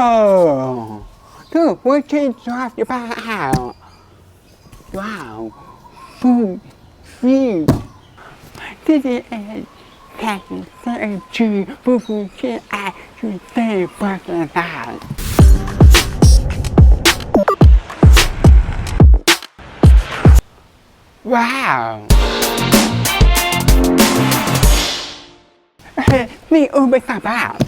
Whoa! Look, what can drop your out? Wow! Food! This is a package certain to food can actually stay fucking alive. Wow! Ni Uber stop out.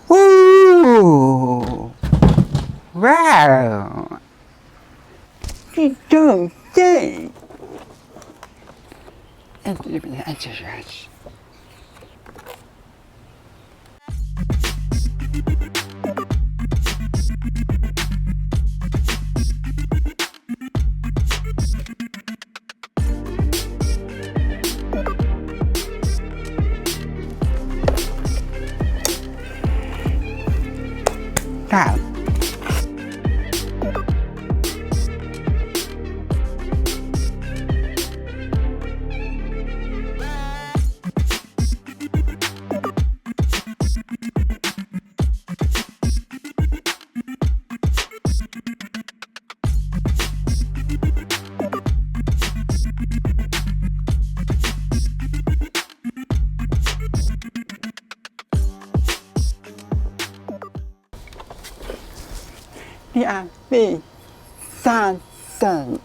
Ooh! Wow! You don't think. Exercise. Stop. Son.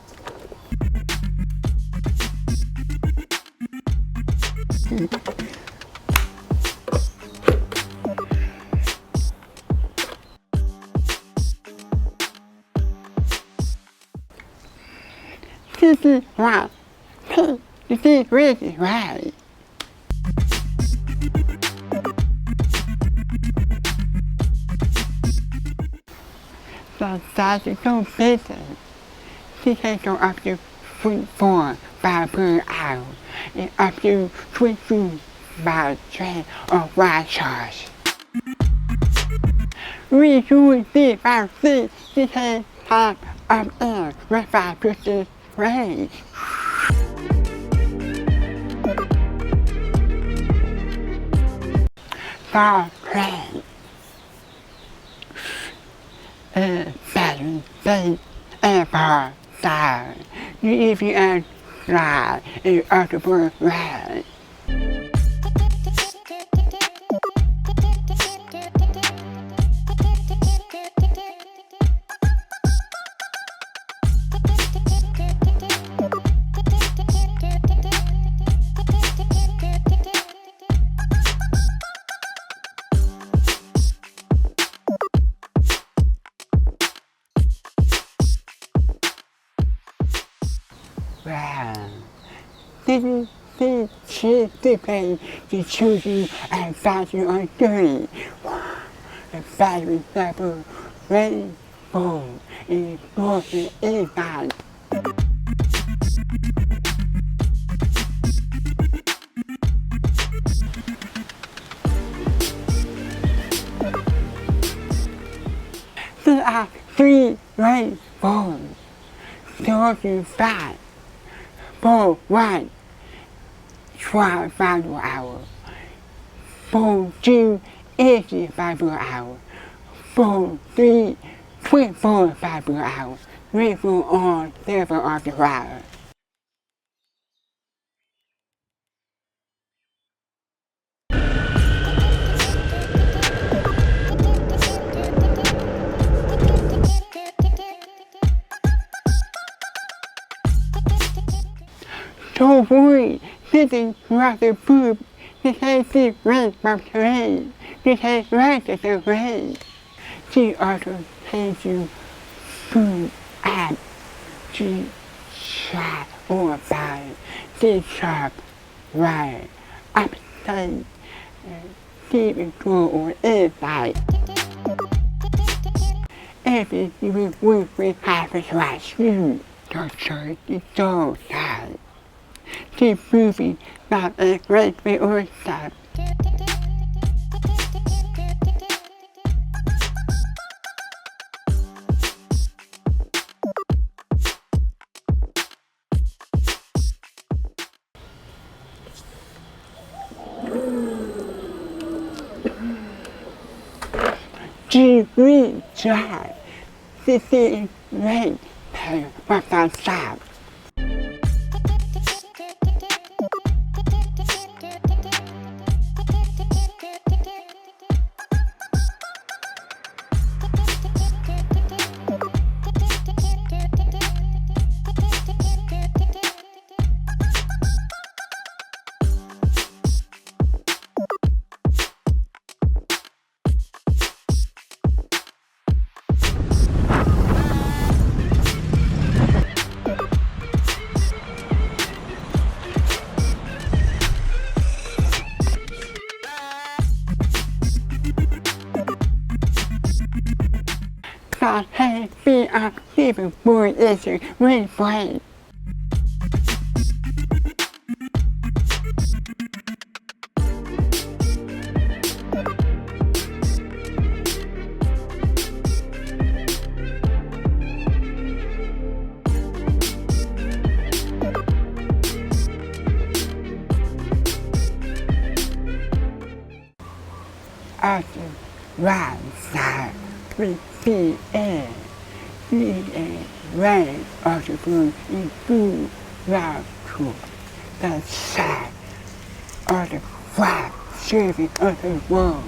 This is right. This is really right. The size is so big. She can go up to 4 per hour and up to 22 train or ride charge. We do this by this. She can have up air with 5% range. Star plane. Battery, base, airport, star. If you add ride, it's octopus ride. Wow. This is the play the children and fashion are doing. The fashion level rainbow is broken inside. There are 3 rainbows. 35. 4, 1, 12 per hour. 4, 2, 85 per hour. 4, 3, 24 per hour. 3, 4 on 7 of the hour. So worried, sitting rather poop, she says she ran from terrain, she says right at the rain. She also sends you food and she shot or by, she shot right, upside, deep into or inside. Every single week we have a slash you, the church is so sad. She's proving that a great or sad. 智慧在，这是人陪我发烧。But hey, be a people boy is a great boy. After one side, we see a way of the moon in blue round to the side of the flag serving of the world.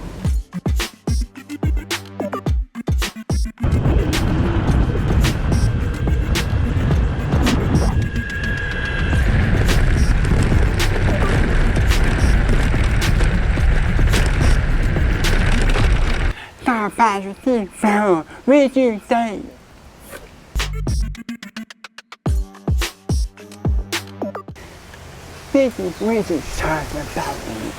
By the thing fell, which you say. This is which is talk about me.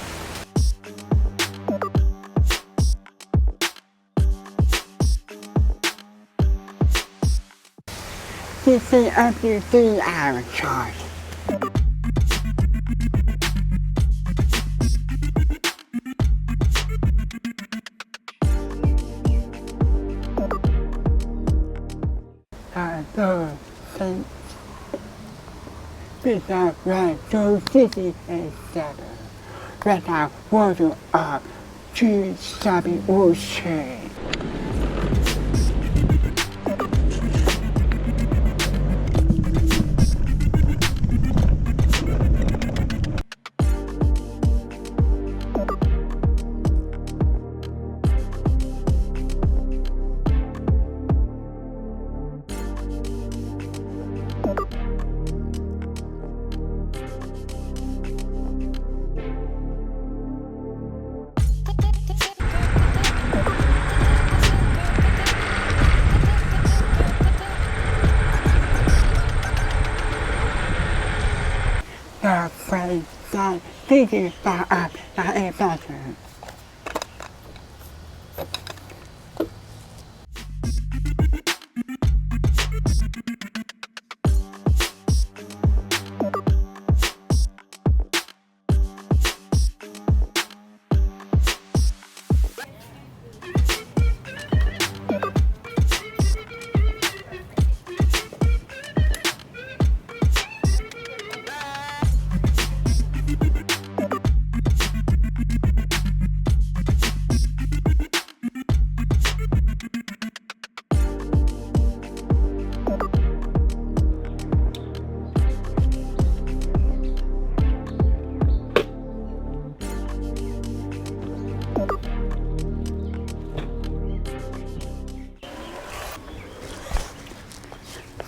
This is up to 3 hour charge. So, since without right, so city and seven, without water up to Sabi Ocean. The phrase that thinking about us that is better.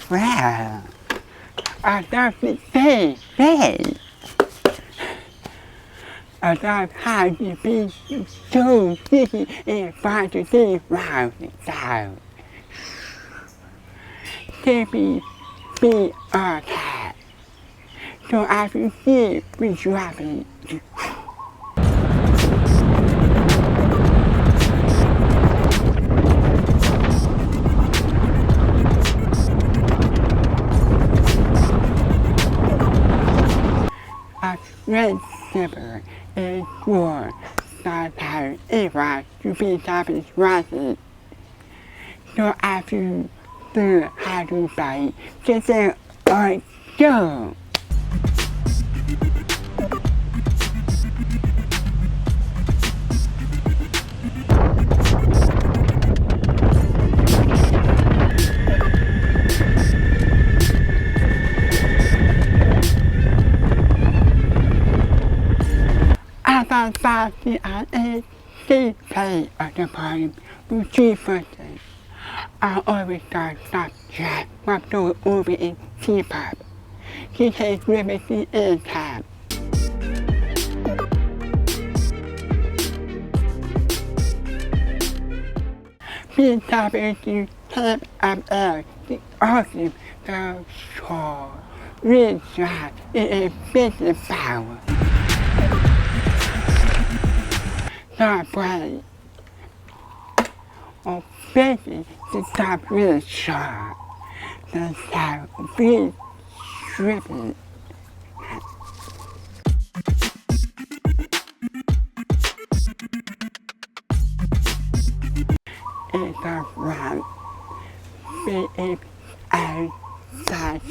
Well, I thought to say, I thought how to be so busy and find to see round and down. To be a cat. So I can see which rabbit. Red zipper is for sometimes it was to be something rising. So after the how to buy, just say, go. Stand 5, CIA, stay play at the party, do 3 first things. I always start jack, whip door over in T-pop. He takes liberty in time. Please tap into tap up air, the awesome, the shore. Real drive is a business power. Start playing. Or business to stop real sharp. The sound really stripping. It's a run. If I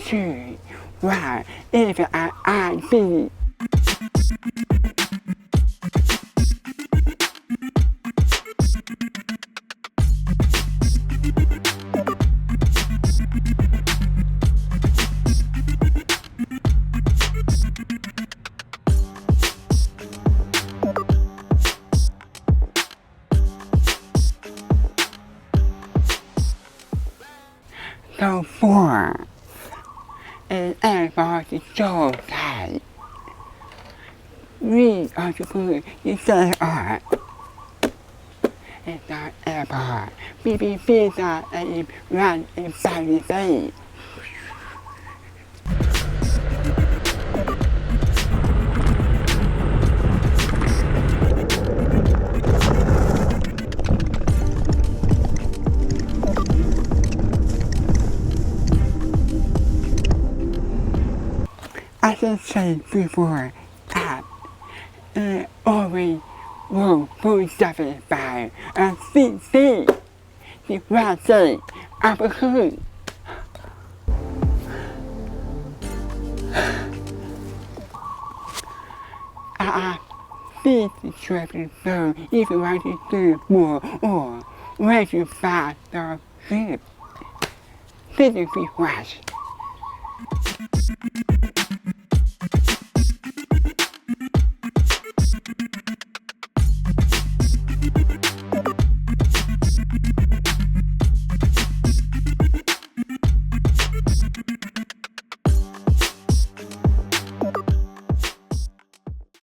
see why if I see so far and everybody so tight. We are the good, you say art. It's not airport. BBC that and run in Saudi Bay. As I said before, that always will food satisfied and CC, the right thing, opportunity. This is traffic so if you want to do more or where to find the ship. This is be watched.